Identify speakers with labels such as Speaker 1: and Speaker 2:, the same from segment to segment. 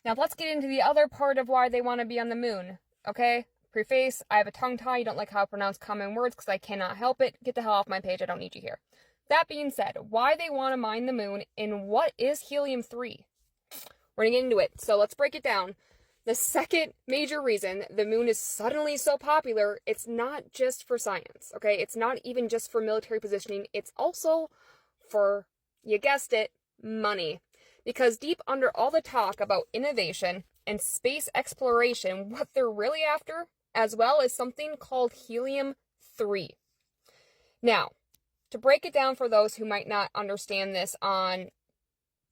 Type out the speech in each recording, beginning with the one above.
Speaker 1: Now let's get into the other part of why they want to be on the moon, okay? Preface, I have a tongue tie. You don't like how I pronounce common words because I cannot help it. Get the hell off my page. I don't need you here. That being said, why they want to mine the moon and what is helium-3? We're going to get into it. So let's break it down. The second major reason the moon is suddenly so popular, it's not just for science, okay? It's not even just for military positioning. It's also for, you guessed it, money. Because deep under all the talk about innovation and space exploration, what they're really after, as well, is something called helium-3. Now, to break it down for those who might not understand this on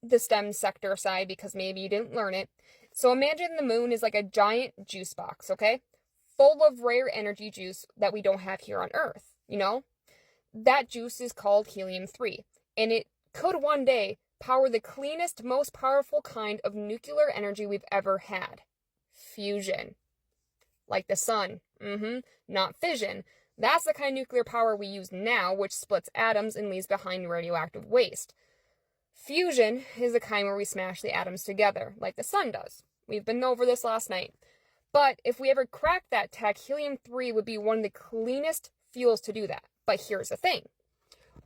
Speaker 1: the STEM sector side, because maybe you didn't learn it. So imagine the moon is like a giant juice box, okay? Full of rare energy juice that we don't have here on Earth, you know? That juice is called helium-3, and it could one day power the cleanest, most powerful kind of nuclear energy we've ever had. Fusion. Like the sun. Not fission. That's the kind of nuclear power we use now, which splits atoms and leaves behind radioactive waste. Fusion is the kind where we smash the atoms together, like the sun does. We've been over this last night. But if we ever cracked that tech, helium-3 would be one of the cleanest fuels to do that. But here's the thing.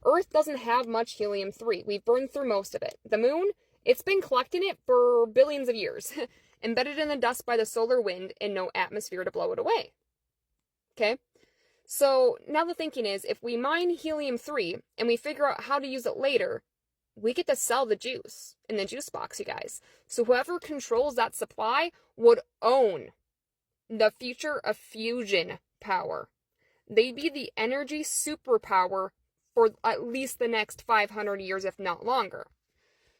Speaker 1: Earth doesn't have much helium-3. We've burned through most of it. The moon, it's been collecting it for billions of years, embedded in the dust by the solar wind and no atmosphere to blow it away. Okay? So now the thinking is, if we mine helium-3 and we figure out how to use it later, we get to sell the juice in the juice box, you guys. So whoever controls that supply would own the future of fusion power. They'd be the energy superpower for at least the next 500 years, if not longer.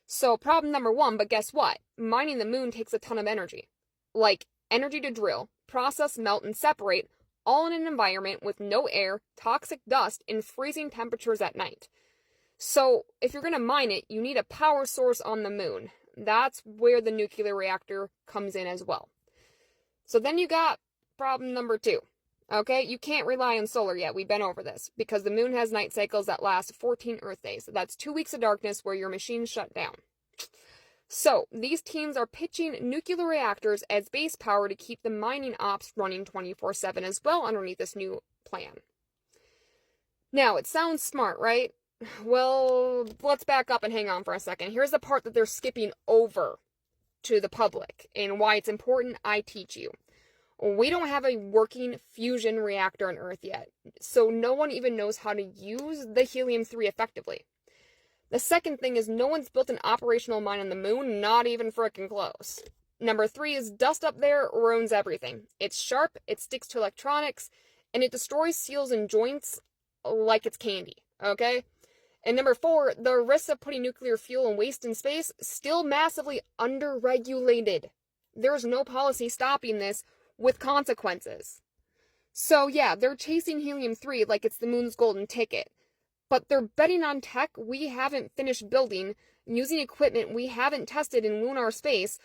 Speaker 1: So problem number one, but guess what? Mining the moon takes a ton of energy. Like energy to drill, process, melt, and separate, all in an environment with no air, toxic dust, and freezing temperatures at night. So if you're going to mine it, you need a power source on the moon. That's where the nuclear reactor comes in as well. So then you got problem number two. Okay, you can't rely on solar yet. We've been over this because the moon has night cycles that last 14 Earth days. That's 2 weeks of darkness where your machines shut down. So these teams are pitching nuclear reactors as base power to keep the mining ops running 24/7 as well underneath this new plan. Now, it sounds smart, right? Well, let's back up and hang on for a second. Here's the part that they're skipping over to the public and why it's important I teach you. We don't have a working fusion reactor on Earth yet, so no one even knows how to use the helium-3 effectively. The second thing is no one's built an operational mine on the moon, not even frickin' close. Number 3 is dust up there ruins everything. It's sharp, it sticks to electronics, and it destroys seals and joints like it's candy, okay? And number 4, the risks of putting nuclear fuel and waste in space, still massively under-regulated. There's no policy stopping this with consequences. So yeah, they're chasing helium-3 like it's the moon's golden ticket. But they're betting on tech we haven't finished building, using equipment we haven't tested in lunar space,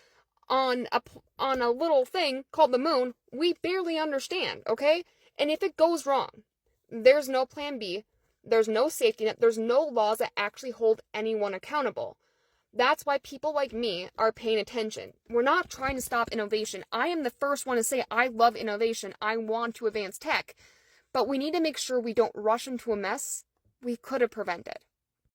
Speaker 1: on a little thing called the moon we barely understand, okay? And if it goes wrong, there's no plan B, there's no safety net, there's no laws that actually hold anyone accountable. That's why people like me are paying attention. We're not trying to stop innovation. I am the first one to say I love innovation. I want to advance tech. But we need to make sure we don't rush into a mess we could have prevented.